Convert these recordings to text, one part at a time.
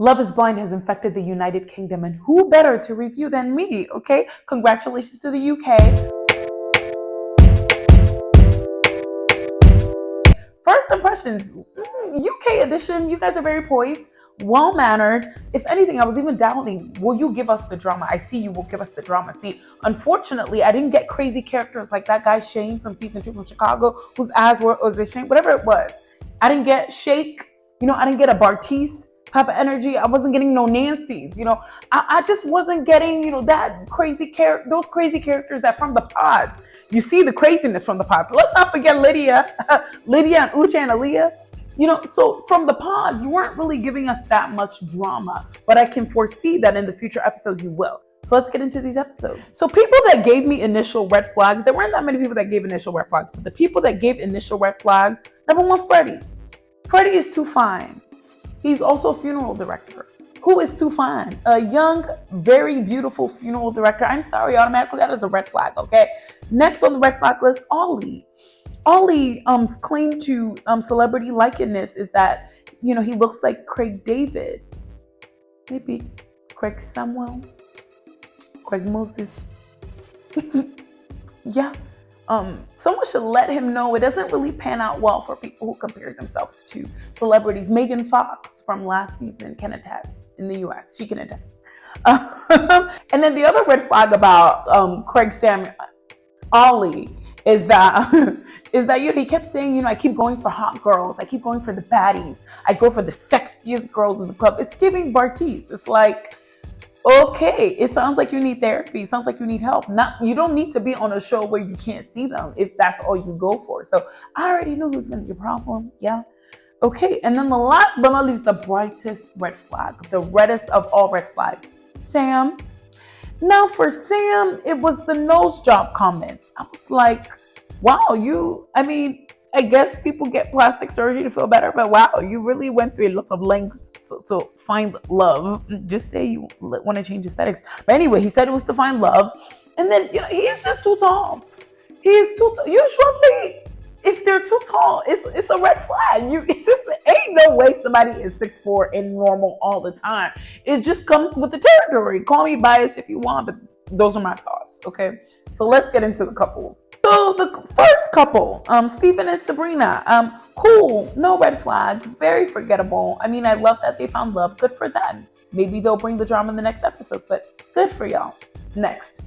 Love is Blind has infected the United Kingdom, and who better to review than me, okay? Congratulations to the UK. First impressions, UK edition, you guys are very poised, well-mannered. If anything, I was even doubting, will you give us the drama? I see you will give us the drama. See, unfortunately, I didn't get crazy characters like that guy Shane from season 2 from Chicago, whose eyes were, was it Shane? Whatever it was. I didn't get Shake, I didn't get a Bartice type of energy. I wasn't getting no Nancy's, I just wasn't getting, that those crazy characters that from the pods. You see the craziness from the pods. Let's not forget Lydia and Uche and Aaliyah. So from the pods, you weren't really giving us that much drama, but I can foresee that in the future episodes you will. So let's get into these episodes. So people that gave me initial red flags, there weren't that many people that gave initial red flags, but the people that gave initial red flags, number one, Freddie. Freddie is too fine. He's also a funeral director. Who is too fine? A young, very beautiful funeral director. I'm sorry, automatically that is a red flag, okay? Next on the red flag list, Olie. Ollie's claim to celebrity likeness is that, he looks like Craig David. Maybe Craig Samuel. Craig Moses. Yeah. Someone should let him know it doesn't really pan out well for people who compare themselves to celebrities. Megan Fox from last season can attest in the US. She can attest. And then the other red flag about Craig Samuel, Olie, is that he kept saying, I keep going for hot girls. I keep going for the baddies. I go for the sexiest girls in the club. It's giving Bartice. It's like, okay, it sounds like you need therapy. It sounds like you need help. You don't need to be on a show where you can't see them if that's all you go for. So I already know who's going to be a problem. Yeah. Okay. And then the last but not least, the brightest red flag, the reddest of all red flags, Sam. Now for Sam, it was the nose job comments. I was like, wow, I guess people get plastic surgery to feel better, but wow, you really went through lots of lengths to find love. Just say you want to change aesthetics. But anyway, he said it was to find love. And then, he is just too tall. He is too tall. Usually, if they're too tall, it's a red flag. Ain't no way somebody is 6'4" and normal all the time. It just comes with the territory. Call me biased if you want, but those are my thoughts, okay? So let's get into the couples. So the first couple, Stephen and Sabrina, cool, no red flags, very forgettable. I love that they found love. Good for them. Maybe they'll bring the drama in the next episodes, but good for y'all. Next,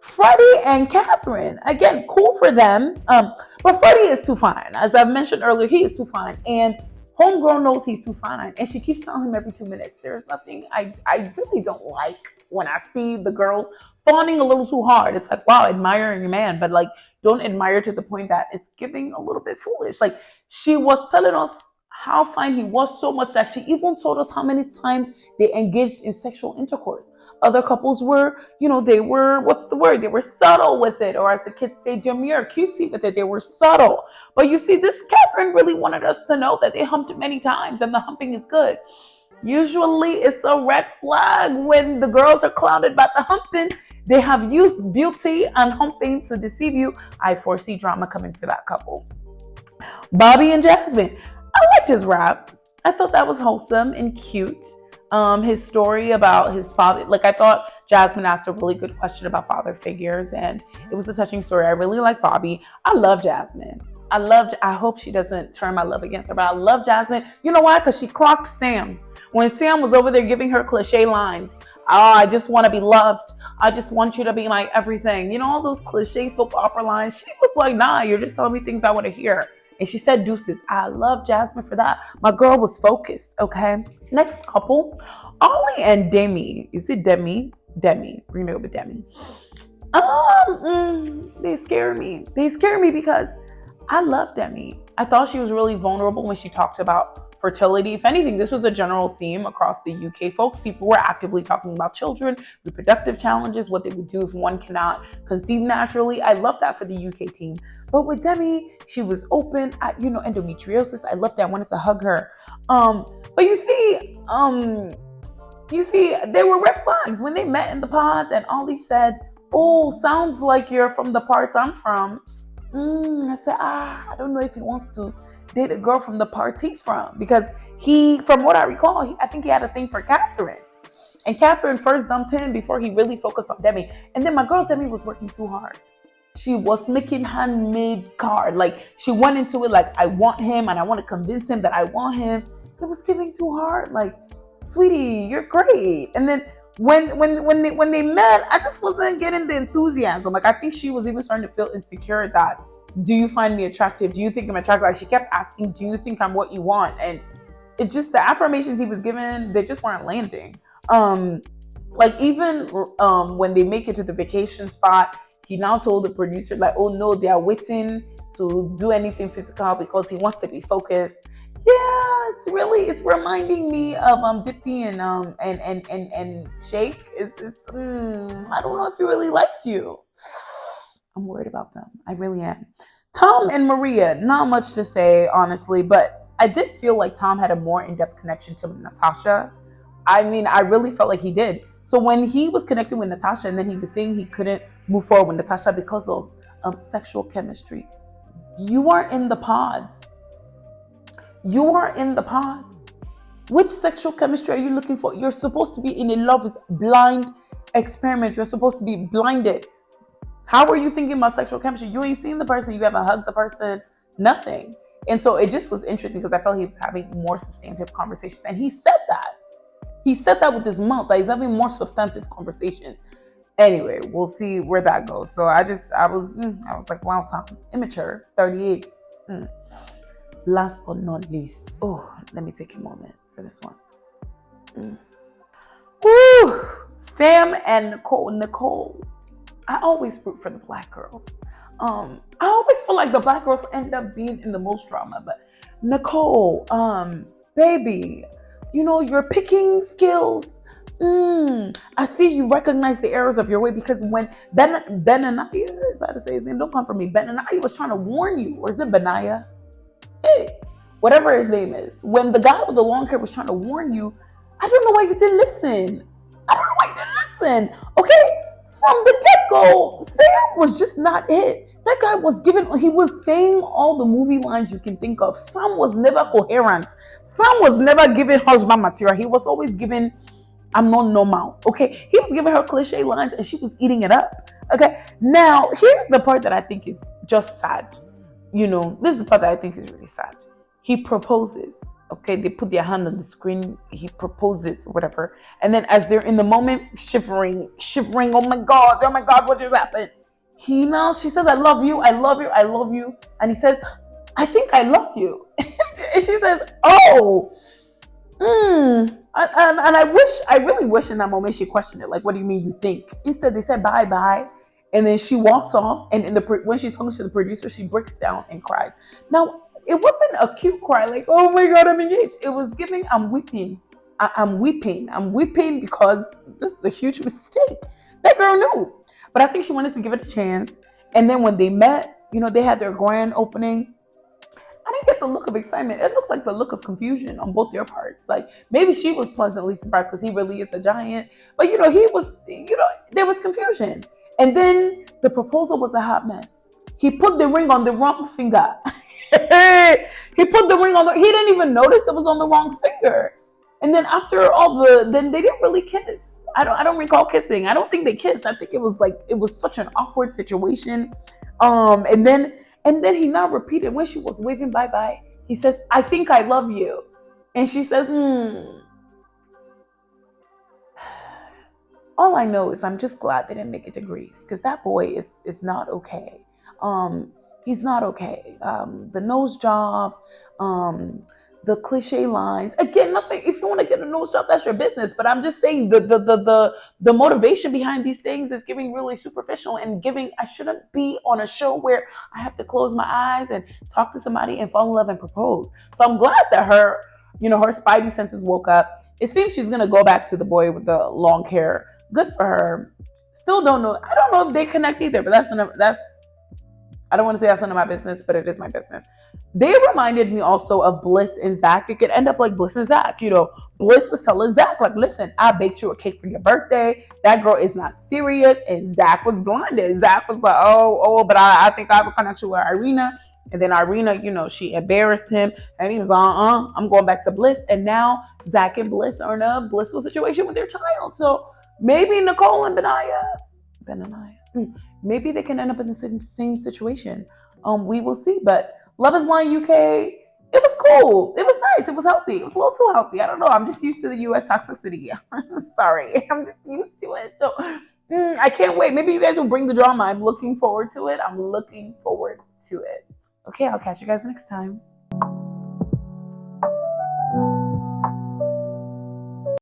Freddie and Catherine. Again, cool for them. But Freddie is too fine. As I mentioned earlier, he is too fine. And homegirl knows he's too fine. And she keeps telling him every 2 minutes. There's nothing I really don't like when I see the girls fawning a little too hard. It's like, wow, admiring your man, but don't admire to the point that it's giving a little bit foolish. She was telling us how fine he was so much that she even told us how many times they engaged in sexual intercourse. Other couples were, they were, what's the word? They were subtle with it, or as the kids say, demure, cutesy with it. They were subtle. But you see, this Catherine really wanted us to know that they humped many times and the humping is good. Usually it's a red flag when the girls are clouded about the humping. They have used beauty and humping to deceive you. I foresee drama coming for that couple. Bobby and Jasmine. I liked his rap. I thought that was wholesome and cute. His story about his father, I thought Jasmine asked a really good question about father figures, and it was a touching story. I really like Bobby. I love Jasmine. I hope she doesn't turn my love against her, but I love Jasmine. You know why? Because she clocked Sam. When Sam was over there giving her cliche lines, I just want to be loved. I just want you to be my everything. All those cliche soap opera lines. She was like, nah, you're just telling me things I want to hear. And she said deuces. I love Jasmine for that. My girl was focused, okay? Next couple, Olie and Demi. Is it Demi? Demi. We're going to go with Demi. They scare me. They scare me because I love Demi. I thought she was really vulnerable when she talked about fertility. If anything, this was a general theme across the UK folks. People were actively talking about children, reproductive challenges, what they would do if one cannot conceive naturally. I love that for the UK team. But with Demi, she was open at, endometriosis. I loved that. I wanted to hug her. But you see, there were red flags when they met in the pods and Olie said, oh, sounds like you're from the parts I'm from. I said, I don't know if he wants to date a girl from the parts he's from, because he, from what I recall, I think he had a thing for Catherine. And Catherine first dumped him before he really focused on Demi. And then my girl Demi was working too hard. She was making handmade card. Like, she went into it like, I want him and I want to convince him that I want him. It was giving too hard. Like, sweetie, you're great. And then when they met, I just wasn't getting the enthusiasm. Like, I think she was even starting to feel insecure that, do you find me attractive? Do you think I'm attractive? Like, she kept asking, do you think I'm what you want? And it just, the affirmations he was given, they just weren't landing. Like, even when they make it to the vacation spot, he now told the producer, like, oh no, they are waiting to do anything physical because he wants to be focused. Yeah, it's reminding me of Dipti and Shake. I don't know if he really likes you. I'm worried about them. I really am. Tom and Maria, not much to say, honestly, but I did feel like Tom had a more in-depth connection to Natasha. I mean, I really felt like he did. So when he was connecting with Natasha and then he was saying he couldn't move forward with Natasha because of sexual chemistry, you are in the pods. You are in the pods. Which sexual chemistry are you looking for? You're supposed to be in a love blind experiment. You're supposed to be blinded. How are you thinking about sexual chemistry? You ain't seen the person. You haven't hugged the person. Nothing. And so it just was interesting because I felt he was having more substantive conversations. And he said that. He said that with his mouth, that he's having more substantive conversations. Anyway, we'll see where that goes. So I was like, wow, Tom, immature, 38. Last but not least, let me take a moment for this one. Woo! Sam and Nicole. I always root for the black girls. I always feel like the black girls end up being in the most drama. But Nicole, baby, your picking skills. I see you recognize the errors of your way, because when Benaniah, is that to say his name? Don't come for me. Benaniah was trying to warn you, or is it Benaiah? Hey, whatever his name is. When the guy with the long hair was trying to warn you, I don't know why you didn't listen. Okay? From the get-go, Sam was just not it. That guy he was saying all the movie lines you can think of. Sam was never coherent. Sam was never giving husband material. He was always giving, I'm not normal. Okay? He was giving her cliche lines and she was eating it up. Okay? Now, here's the part that I think is just sad. This is the part that I think is really sad. He proposes. Okay, they put their hand on the screen. He proposes, whatever. And then as they're in the moment, shivering. Oh my God, what just happened? She says, I love you. And he says, I think I love you. And she says, oh. And I really wish in that moment she questioned it. Like, what do you mean you think? Instead, they said, bye. And then she walks off. And when she's talking to the producer, she breaks down and cries. Now, it wasn't a cute cry like, oh my God, I'm engaged. It was giving, I'm weeping. I'm weeping because this is a huge mistake. That girl knew. But I think she wanted to give it a chance. And then when they met, they had their grand opening. I didn't get the look of excitement. It looked like the look of confusion on both their parts. Like, maybe she was pleasantly surprised because he really is a giant. But, he was, there was confusion. And then the proposal was a hot mess. He put the ring on the wrong finger. He put the ring he didn't even notice it was on the wrong finger. And then after then they didn't really kiss. I don't recall kissing. I don't think they kissed. I think it was such an awkward situation. And then he now repeated when she was waving bye-bye. He says, I think I love you. And she says, All I know is I'm just glad they didn't make it to Greece, because that boy is not okay. He's not okay. The nose job, the cliche lines. Again, nothing. If you want to get a nose job, that's your business. But I'm just saying the motivation behind these things is giving really superficial and giving. I shouldn't be on a show where I have to close my eyes and talk to somebody and fall in love and propose. So I'm glad that her spidey senses woke up. It seems she's gonna go back to the boy with the long hair. Good for her. Still don't know. I don't know if they connect either, but that's. I don't want to say that's none of my business, but it is my business. They reminded me also of Bliss and Zach. It could end up like Bliss and Zach. Bliss was telling Zach, like, listen, I baked you a cake for your birthday. That girl is not serious. And Zach was blinded. Zach was like, oh, but I think I have a connection with Irina. And then Irina, she embarrassed him, and he was I'm going back to Bliss. And now Zach and Bliss are in a blissful situation with their child. So maybe Nicole and maybe they can end up in the same situation. We will see. But Love Is Blind UK, it was cool. It was nice. It was healthy. It was a little too healthy. I don't know. I'm just used to the US toxicity. Sorry. I'm just used to it. So I can't wait. Maybe you guys will bring the drama. I'm looking forward to it. Okay, I'll catch you guys next time.